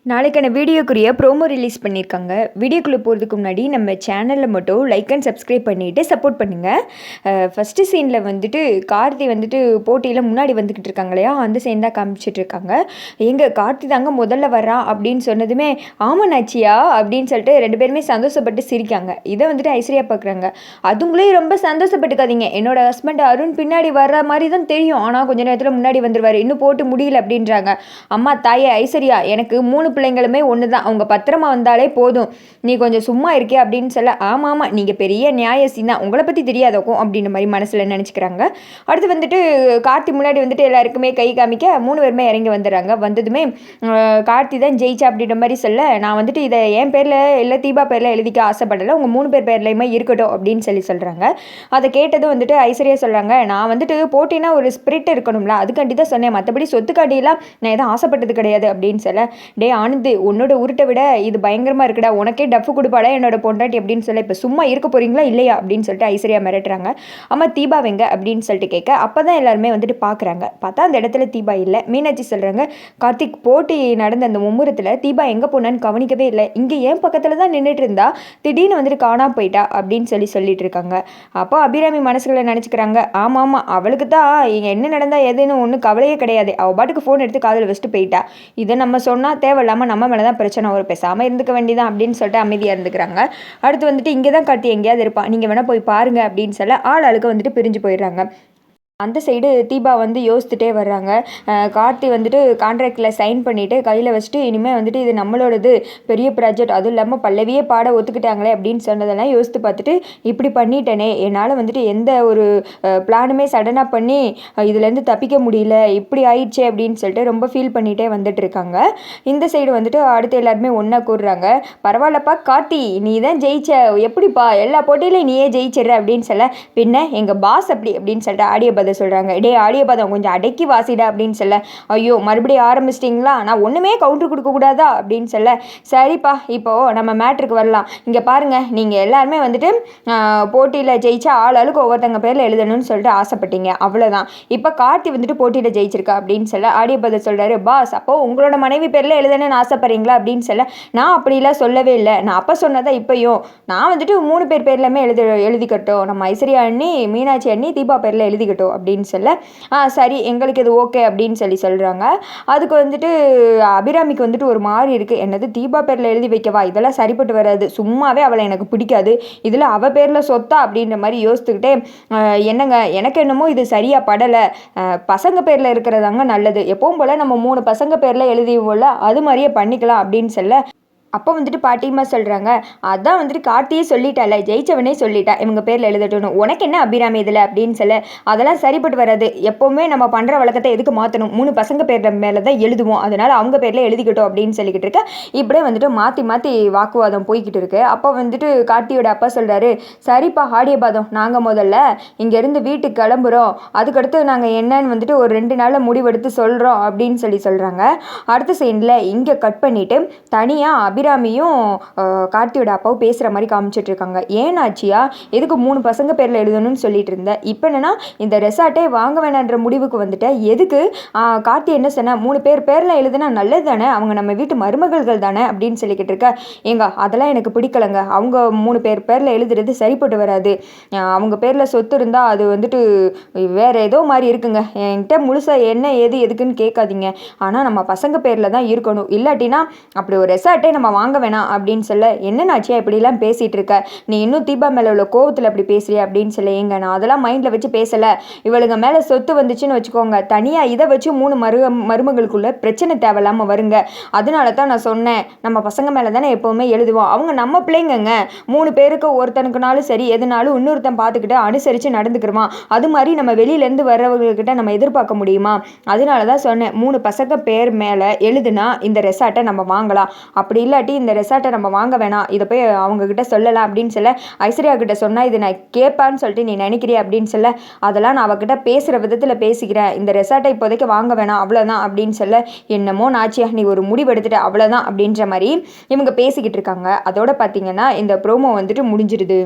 நாளைக்கான வீடியோக்குரிய promo release பண்ணியிருக்காங்க. வீடியோக்குள்ளே போகிறதுக்கு முன்னாடி நம்ம சேனலில் மட்டும் லைக் அண்ட் சப்ஸ்கிரைப் பண்ணிவிட்டு சப்போர்ட் பண்ணுங்கள். ஃபஸ்ட்டு சீனில் வந்துட்டு கார்த்தி வந்துட்டு போட்டியில் முன்னாடி வந்துக்கிட்டு இருக்காங்க இல்லையா, அந்த சீன் தான் காமிச்சிட்ருக்காங்க. எங்கள் கார்த்தி தாங்க முதல்ல வர்றான் அப்படின்னு சொன்னதுமே ஆமாண்ணாச்சியா அப்படின்னு சொல்லிட்டு 2 பேருமே சந்தோஷப்பட்டு சிரிக்காங்க. இதை வந்துட்டு ஐஸ்வர்யா பார்க்குறாங்க. அதுங்களே ரொம்ப சந்தோஷப்பட்டுக்காதீங்க, என்னோட ஹஸ்பண்ட் அருண் பின்னாடி வர்ற மாதிரி தான் தெரியும், ஆனால் கொஞ்சம் நேரத்தில் முன்னாடி வந்துடுவார், இன்னும் போட்டு முடியல அப்படின்றாங்க. அம்மா தாயே ஐஸ்வர்யா, எனக்கு 3 பிள்ளைங்களுமே ஒன்று தான், அவங்க பத்திரமா வந்தாலே போதும், நீ கொஞ்சம் சும்மா இருக்கே அப்படின்னு சொல்ல, ஆமாம் நீங்கள் பெரிய நியாயசி தான், உங்களை பற்றி தெரியாதக்கும் அப்படின்ற மாதிரி மனசில் நினச்சிக்கிறாங்க. அடுத்து வந்துட்டு கார்த்தி முன்னாடி வந்துட்டு எல்லாருக்குமே கை காமிக்க 3 பேருமே இறங்கி வந்துடுறாங்க. வந்ததுமே கார்த்தி தான் ஜெயிச்சா அப்படின்ற மாதிரி சொல்ல, நான் வந்துட்டு இதை என் பேரில் இல்லை தீபா பேரில் எழுதிக்க ஆசைப்படலை, உங்கள் 3 பேர் பேர்லையுமே இருக்கட்டும் அப்படின்னு சொல்கிறாங்க. அதை கேட்டதும் வந்துட்டு ஐஸ்வர்யா சொல்கிறாங்க, நான் வந்துட்டு போட்டினா ஒரு ஸ்பிரிட் இருக்கணும்ல, அதுக்காண்டி தான் சொன்னேன், மற்றபடி சொத்துக்காண்டியெல்லாம் நான் எதுவும் ஆசைப்பட்டது கிடையாது அப்படின்னு சொல்ல, டே ஆனந்த் உன்னோட உருட்டை விட இது பயங்கரமாக இருக்குடா, உனக்கே டஃப்பு கொடுப்பாடா என்னோட பொண்டாட்டி அப்படின்னு சொல்ல, இப்போ சும்மா இருக்க போகிறீங்களா இல்லையா அப்படின்னு சொல்லிட்டு ஐஸ்வர்யா மிரட்டுறாங்க. அம்மா தீபா வெங்க அப்படின்னு சொல்லிட்டு கேட்க, அப்போ தான் எல்லாருமே வந்துட்டு பார்க்குறாங்க. பார்த்தா அந்த இடத்துல தீபா இல்லை. மீனாட்சி சொல்கிறாங்க, கார்த்திக் போட்டி நடந்த அந்த மும்முரத்தில் தீபா எங்கே போனான்னு கவனிக்கவே இல்லை, இங்கே ஏன் பக்கத்தில் தான் நின்றுட்டு இருந்தா, திடீர்னு வந்துட்டு காணாம போயிட்டா அப்படின்னு சொல்லிட்டு இருக்காங்க. அப்போ அபிராமி மனசுகளை நினச்சிக்கிறாங்க, ஆமாம் அவளுக்கு தான் இங்கே என்ன நடந்தால் எதுன்னு ஒன்றும் கவலையே கிடையாது, அவள் பாட்டுக்கு ஃபோன் எடுத்து காதில் வச்சுட்டு போயிட்டா, இதை நம்ம சொன்னால் தேவையில்லாமல் நம்ம மேலே தான் பிரச்சனை வரும், பேசாமல் இருந்துக்க வேண்டியதான் அப்படின்னு சொல்லிட்டு அமைதியாக இருந்துக்கிறாங்க. அடுத்து வந்துட்டு இங்கே தான் கார்த்தி எங்கேயாவது இருப்பான், நீங்கள் வேணால் போய் பாருங்கள் அப்படின்னு சொல்ல ஆளுக்கு வந்துட்டு பிரிஞ்சு போயிடுறாங்க. அந்த சைடு தீபா வந்து யோசிச்சுட்டே வர்றாங்க. கார்த்தி வந்துட்டு கான்ட்ராக்டில் சைன் பண்ணிவிட்டு கையில் வச்சுட்டு, இனிமேல் வந்துட்டு இது நம்மளோடது, பெரிய ப்ராஜெக்ட், அதுவும் இல்லாமல் பல்லவியே பாட ஒத்துக்கிட்டாங்களே அப்படின்னு சொன்னதெல்லாம் யோசித்து பார்த்துட்டு, இப்படி பண்ணிட்டேனே, என்னால் வந்துட்டு எந்த ஒரு பிளானுமே சடனாக பண்ணி இதுலேருந்து தப்பிக்க முடியல, இப்படி ஆயிடுச்சே அப்படின்னு சொல்லிட்டு ரொம்ப ஃபீல் பண்ணிகிட்டே வந்துட்டு இருக்காங்க. இந்த சைடு வந்துட்டு அடுத்து எல்லாருமே ஒன்றா கூடுறாங்க. பரவாயில்லப்பா கார்த்தி, நீ தான் ஜெயிச்ச, எப்படிப்பா எல்லா போட்டியிலையும் நீயே ஜெயிச்சிடுற அப்படின்னு சொல்ல, பின்ன எங்கள் பாஸ் அப்படி அப்படின்னு சொல்லிட்டு ஆடியோ சொல்கிறாங்க, டே ஆடியோ பதம் கொஞ்சம் அடக்கி வாசிடா அப்படின்னு சொல்ல, ஐயோ மறுபடியும் ஆரம்பிச்சிட்டிங்களா, நான் ஒன்றுமே கவுண்டர் கொடுக்கக்கூடாதா அப்படின்னு சொல்ல, சரிப்பா இப்போது நம்ம மேட்ருக்கு வரலாம். இங்கே பாருங்கள், நீங்கள் எல்லாருமே வந்துட்டு போட்டியில் ஜெயிச்சா ஆளுக்கு ஒவ்வொருத்தங்க பேரில் எழுதணும்னு சொல்லிட்டு ஆசைப்பட்டீங்க, அவ்வளோதான். இப்போ கார்த்தி வந்துட்டு போட்டியில் ஜெயிச்சிருக்கா அப்படின்னு சொல்ல ஆடியோ பதம் சொல்கிறாரு, பாஸ் அப்போது உங்களோட மனைவி பேரில் எழுதணும்னு ஆசைப்படுறீங்களா அப்படின்னு சொல்ல, நான் அப்படிலாம் சொல்லவே இல்லை, நான் அப்போ சொன்னதான் இப்போயும், நான் வந்துட்டு 3 பேர் பேர்லையுமே எழுதிக்கட்டும், நம்ம ஐஸ்வர்யா அண்ணி, மீனாட்சி அண்ணி, தீபா பேரில் எழுதிக்கட்டும் அப்படின்னு சொல்ல, சரி எங்களுக்கு இது ஓகே அப்படின்னு சொல்கிறாங்க. அதுக்கு வந்துட்டு அபிராமிக்கு வந்துட்டு ஒரு மாதிரி இருக்குது, என்னது தீபா பேரில் எழுதி வைக்கவா, இதெல்லாம் சரிப்பட்டு வராது, சும்மாவே அவளை எனக்கு பிடிக்காது, இதில் அவள் பேரில் சொத்தா அப்படின்ற மாதிரி யோசித்துக்கிட்டே, என்னங்க எனக்கு என்னமோ இது சரியாக படலை, பசங்க பேரில் இருக்கிறதாங்க நல்லது, எப்பவும் போல் நம்ம 3 பசங்க பேரில் எழுதிவோம்ல, அது மாதிரியே பண்ணிக்கலாம் அப்படின்னு சொல்ல, அப்போ வந்துட்டு பாட்டியம்மா சொல்கிறாங்க, அதான் வந்துட்டு கார்த்தியே சொல்லிட்டால, ஜெயிச்சவனே சொல்லிட்டா இவங்க பேரில் எழுதட்டும், உனக்கு என்ன அபிராமி இதில் அப்படின்னு சொல்ல, அதெல்லாம் சரிப்பட்டு வராது, எப்போவுமே நம்ம பண்ணுற வழக்கத்தை எதுக்கு மாற்றணும், 3 பசங்க பேர் மேலே தான் எழுதுவோம், அதனால் அவங்க பேரில் எழுதிக்கட்டும் அப்படின்னு சொல்லிக்கிட்டு இருக்க, இப்படியே வந்துட்டு மாற்றி மாற்றி வாக்குவாதம் போய்கிட்டு இருக்கு. அப்போ வந்துட்டு கார்த்தியோட அப்பா சொல்கிறாரு, சரிப்பா ஆடியபாதம், நாங்கள் முதல்ல இங்கேருந்து வீட்டுக்கு கிளம்புறோம், அதுக்கடுத்து நாங்கள் என்னன்னு வந்துட்டு ஒரு 2 நாளில் முடிவெடுத்து சொல்கிறோம் அப்படின்னு சொல்கிறாங்க. அடுத்த சீனில் இங்கே கட் பண்ணிவிட்டு தனியாக அபிராமியும் கார்த்தியோட அப்பாவும் பேசுகிற மாதிரி காமிச்சிட்டு இருக்காங்க. ஏன்னாச்சியா எதுக்கு 3 பசங்க பேரில் எழுதணும்னு சொல்லிட்டு இருந்தேன், இப்போ என்னன்னா இந்த ரெசார்ட்டே வாங்க வேணான்ற முடிவுக்கு வந்துட்டேன், எதுக்கு கார்த்தி என்ன சொன்ன, 3 பேர் பேரில் எழுதுனா நல்லது தானே, அவங்க நம்ம வீட்டு மருமகள்கள் தானே அப்படின்னு சொல்லிக்கிட்டு இருக்க, ஏங்க அதெல்லாம் எனக்கு பிடிக்கலைங்க, அவங்க 3 பேர் பேரில் எழுதுறது சரிப்பட்டு வராது, அவங்க பேரில் சொத்து இருந்தால் அது வந்துட்டு வேறு ஏதோ மாதிரி இருக்குங்க, என்கிட்ட முழுசாக என்ன ஏது எதுக்குன்னு கேட்காதீங்க, ஆனால் நம்ம பசங்க பேரில் தான் இருக்கணும், இல்லாட்டினா அப்படி ஒரு ரெசார்ட்டே நம்ம வாங்க வேணாம் அப்படின்னு சொல்ல, என்னன்னாச்சியா இப்படிலாம் பேசிகிட்டு இருக்க, நீ இன்னும் தீபா மேலே உள்ள கோவத்தில் அப்படி பேசுறியா அப்படின்னு சொல்ல, ஏங்க நான் அதெல்லாம் மைண்டில் வச்சு பேசலை, இவளுங்க மேலே சொத்து வந்துச்சுன்னு வச்சுக்கோங்க, தனியாக இதை வச்சு 3 மருமகளுக்குள்ள பிரச்சனை தேவையில்லாமல் வருங்க, அதனால தான் நான் சொன்னேன், நம்ம பசங்க மேலே தானே எப்போவுமே எழுதுவோம், அவங்க நம்ம பிள்ளைங்கங்க, 3 பேருக்கு ஒருத்தனுக்குனாலும் சரி எதுனாலும் இன்னொருத்தன் பார்த்துக்கிட்டு அனுசரித்து நடந்துக்கிறோமா, அது மாதிரி நம்ம வெளியிலேருந்து வர்றவங்கக்கிட்ட நம்ம எதிர்பார்க்க முடியுமா, அதனால தான் சொன்னேன் 3 பசங்க பேர் மேலே எழுதுனா இந்த ரெசார்ட்டை நம்ம வாங்கலாம், அப்படி இல்லாட்டி இந்த ரெசார்ட்டை நம்ம வாங்க வேணாம், இதை போய் அவங்கக்கிட்ட சொல்லலாம் அப்படின்னு சொல்ல, ஐஸ்வர்யா கிட்ட சொன்னால் இது நான் கேட்பான்னு சொல்லிட்டு நீ நினைக்கிறியா அப்படின்னு சொல்ல, அதெல்லாம் நான் அவகிட்ட பேசுகிற விதத்தில் பேசிக்கிறேன், இந்த ரெசார்ட்டை இப்போதைக்கு வாங்க வேணாம் அவ்வளோதான் அப்படின்னு சொல்ல, என்னமோ நாச்சியா நீ ஒரு முடிவு எடுத்துட்டு அவ்வளோதான் அப்படின்ற மாதிரி இவங்க பேசிக்கிட்டு இருக்காங்க. அதோட பார்த்தீங்கன்னா இந்த ப்ரோமோ வந்துட்டு முடிஞ்சிருது.